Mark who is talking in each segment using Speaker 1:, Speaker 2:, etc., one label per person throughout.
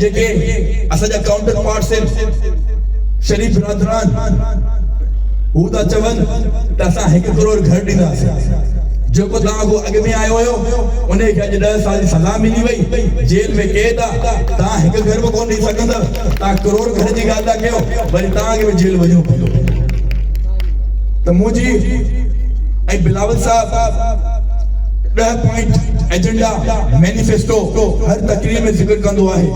Speaker 1: जेके असांजा counter parts आहिनि शरीफ बिरादरान हू था चवनि त असां 1 करोड़ घर ॾींदासीं जेको तव्हां को अॻ में आयो हुयो उन खे अॼु 10 साल जी सज़ा मिली वई जेल में कैद आहे तव्हां 1 घर में कोन ॾेई सघंदव तव्हां करोड़ घर जी ॻाल्हि था कयो वरी तव्हांखे बि जेल वञणो पवंदो त मुंहिंजी ऐं बिलावल साहब 10 पॉइंट एजेंडा मैनिफेस्टो हर तकरीर में जिक्र कंदो आहे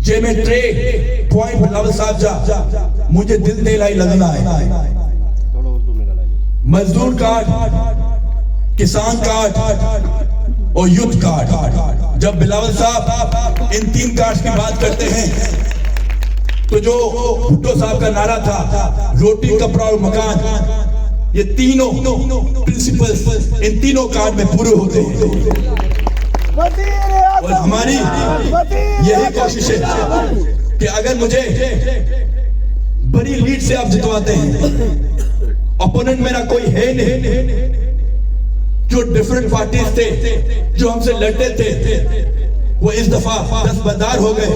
Speaker 1: जंहिंमें 3 पॉइंट बिलावल साहब जा मुंहिंजे दिल ते इलाही लॻंदा आहिनि मजदूर कार्ड किसान कार्ड और युद्ध कार्ड जब बिलावल साहब इन 3 कार्ड की बात करते हैं तो जो भुट्टो साहब का नारा था रोटी कपड़ा और मकान ये तीनों प्रिंसिपल्स इन तीनों कार्ड में पूरे होते हैं और हमारी यही कोशिश है कि अगर मुझे बड़ी लीड से आप जितवाते हैं ओपोनेंट मेरा कोई है नहीं जो डिफरेंट पार्टीज थे जो हमसे लड़ते थे वो इस दफा दस्तबरदार हो गए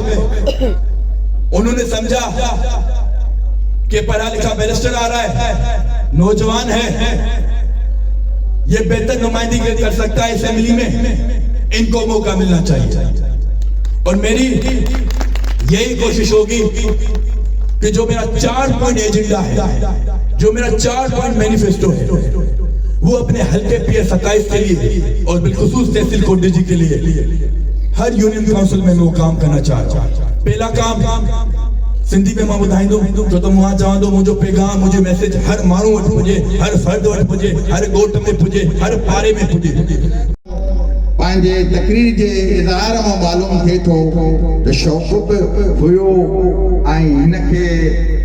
Speaker 1: उन्होंने समझा कि पढ़ा लिखा बैरिस्टर आ रहा है नौजवान है ये बेहतर नुमाइंदगी कर सकता है असेंबली में इनको मौका मिलना चाहिए और मेरी यही कोशिश होगी कि जो मेरा 4 पॉइंट एजेंडा है जो मेरा 4 पॉइंट मैनिफेस्टो है वो अपने हल्के PS 27 के लिए और बिलखुसूस तहसील कोटडी के लिए हर यूनियन काउंसिल में वो काम करना चाहता हूं पहला काम सिंधी में मां ॿुधाईंदो छो त मां चवंदो मुंहिंजो पैगाम मुंहिंजो मैसेज हर माण्हू वटि पुॼे हर फर्द वटि पुॼे हर ॻोठ में पुॼे हर पारे में पुॼे
Speaker 2: पंहिंजे तकरीर जे इज़हार मां मालूम थिए थो त शौक़ बि हुयो ऐं हिनखे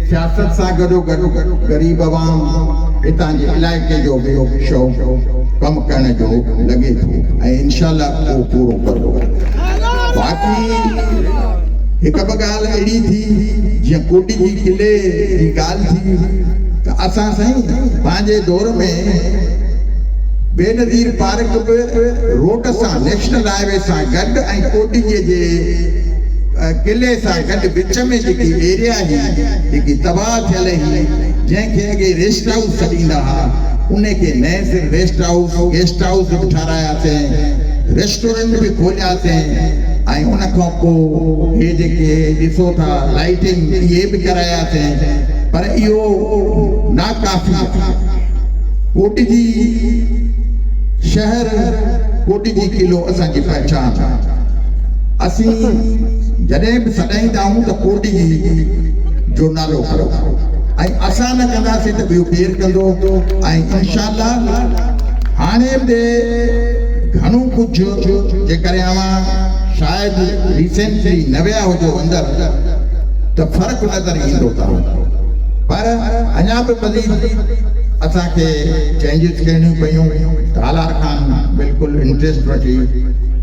Speaker 2: सियासत सां गॾोगॾु ग़रीब अवाम हितां जे इलाइक़े जो बि शौक़ कमु करण जो लॻे थो ऐं इंशाअल्लाह उहो पूरो कंदो बाक़ी हिकु ॿ ॻाल्हि अहिड़ी थी जीअं कोटी जी किले जी ॻाल्हि थी त असां साईं पंहिंजे दौर में बेनज़ीर पार्क बि रोड सां नेशनल हाईवे सां गॾु ऐं कोटीअ जे किले सां गॾु विच में जेकी एरिया हुई जेकी तबाह थियल हुई जंहिंखे अॻे रेस्ट हाउस छॾींदा हुआ उनखे नए सिर रेस्ट हाउस गेस्ट हाउस बि ठारायासीं रेस्टोरेंट बि खोलियासीं ऐं उन खां पोइ हे जेके ॾिसो था लाइटिंग इहे बि करायासीं पर इहो नाकाफ़ी कोटजी शहर कोटजी किलो असांजी पहचान असीं जॾहिं बि सॾाईंदा आहियूं त कोटजी जो नालो खणो ऐं असां न कंदासीं त ॿियो केरु कंदो ऐं इंशाअल्लाह हाणे बि घणो कुझु जेकर शायद रिसेंटली न विया हुजो अंदर तो फर्क नजर ईंदो था पर अञा बि मज़ीद असांखे चेंजिस करणियूं पयूं तालार खान बिल्कुलु इंट्रस्ट वठी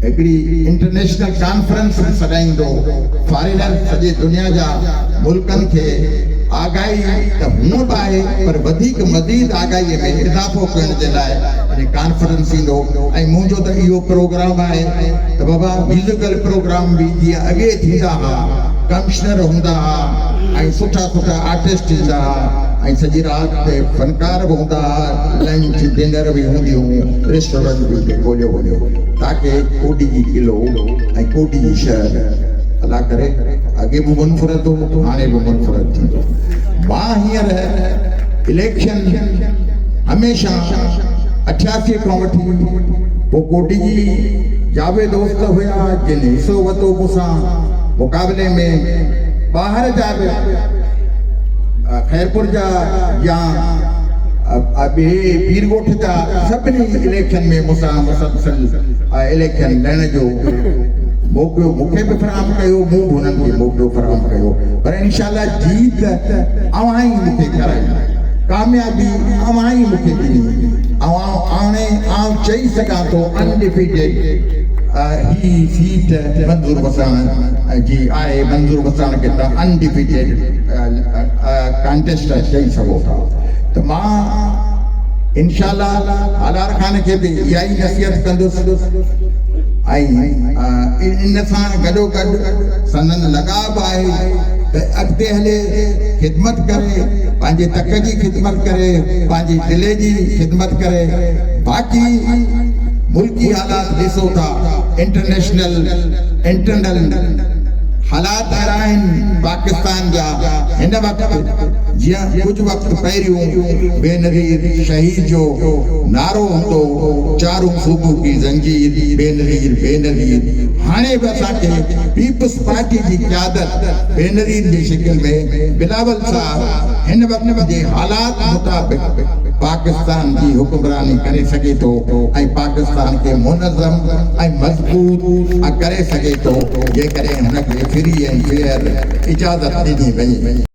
Speaker 2: हिकिड़ी इंटरनेशनल कॉन्फ्रेंस सॾाईंदो फॉरेनर सॼे दुनिया जा मुल्कनि खे आगाही त हूअं बि आहे पर वधीक मज़ीद आगाहीअ में इज़ाफ़ो करण जे लाइ कॉन्फ्रेंस ईंदो ऐं मुंहिंजो त इहो प्रोग्राम आहे त बाबा म्यूज़िकल प्रोग्राम बि जीअं अॻे थींदा हुआ कमिश्नर हूंदा हुआ ऐं सुठा सुठा आर्टिस्ट ईंदा हुआ ऐं सॼी राति ते फनकार बि हूंदा हुआ लंच डिनर बि हूंदियूं रेस्टोरेंट बि ॻोल्हियो वञो ताकी कोटी जी किलो ऐं कोटी जी शहर अला करे अॻे बि मुनफ़रद हो हाणे बि मुनफ़रद थींदो मां हींअर इलेक्शन हमेशह 88 खां वठी पोइ कोटी जी जावे दोस्त हुया जिन हिसो वरितो मूंसां मुक़ाबले में ॿाहिरि जा बि खैरपुर जा या पीरगोठ जा सभिनी इलेक्शन में मूंसां मुसलसल इलेक्शन लड़ण जो मौक़ो मूंखे बि फराहम कयो मूं बि उन्हनि खे मौक़ो फराहम कयो पर इंशाअल्लाह जीत अवां ई मूंखे कराई कामयाबी अवां ई मूंखे ॾिनी हाणे आउं चई सघां थो अनडिफीटेड ही सीट मंज़ूर वसाण जी आहे मंज़ूर वसाण खे त अनडिफीटेड कंटेस्टर चई सघो था त मां इंशाअल्लाह हालार खान के भी इहा ई नसीहत कंदुसि इन सां गॾो गॾु सनन लगाव आहे त अॻिते हले ख़िदमत करे पंहिंजे तक जी ख़िदमत करे पंहिंजी दिले जी ख़िदमत करे बाक़ी मुल्की हालात ॾिसो था इंटरनल हालात अहिड़ा आहिनि पाकिस्तान जा हिन वक़्तु जीअं कुझु वक़्तु पहिरियों बेनज़ीर शहीद जो नारो हूंदो चारों सूबों की जंजीर बेनज़ीर हाणे बि असांखे पीपल्स पार्टी जी क़यादत बेनज़ीर जी शिकिल में बिलावल साहब हिन वक़्त जे हालात मुताबिक़ पाकिस्तान की हुक्मरानी करे सके तो ऐं पाकिस्तान के मुनज़्ज़म ऐं मज़बूत करे सके तो जेकॾहिं हुनखे फ्री एंड फेयर इजाज़त ॾिनी वञे।